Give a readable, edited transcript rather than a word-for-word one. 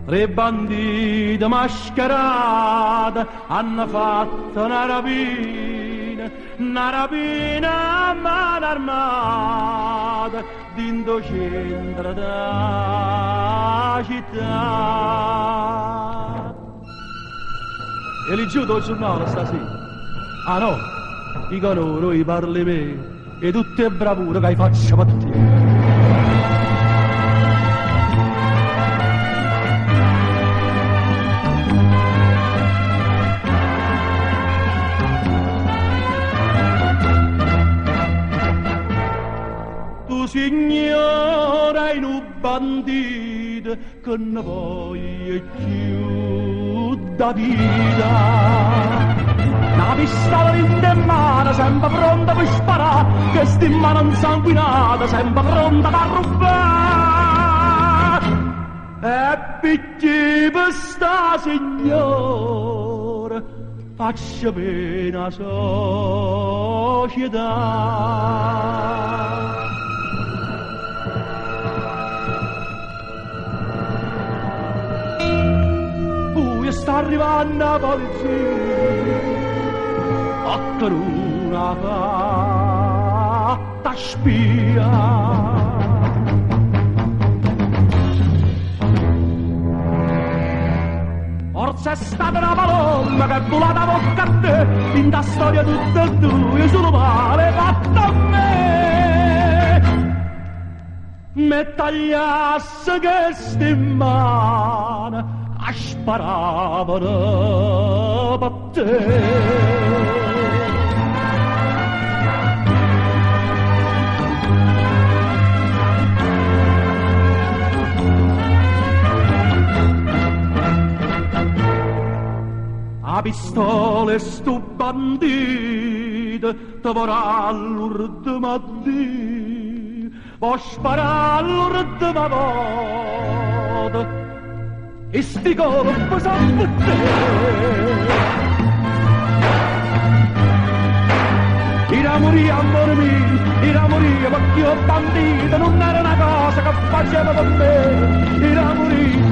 Tre banditi mascherate hanno fatto una rapina a mano armata dentro centro della città. E li giù dal giornale stasera. Ah no, dicono noi parli me e tutte bravure che hai faccio per te. Signora in un bandito che ne voglia più da vita. Una pistola in mano sempre pronta per sparare, che sta in mano insanguinata sempre pronta per rubare. E picchi per sta signora faccia pena società. Sta arrivando la polizia per una fatta spia. Forse è stata una palomma che è volata bocca a te, in da storia tutta e due solo male fatto a me. Me tagliasse che sta in mano sparavano per te. A pistole sto bandito ti vorrà l'ultima dì, può sparare l'ultima volta e sti colpi sono per te. Ira morì, amore mio, ira morì, perché io bandito non era una cosa che faceva per me. Ira morì,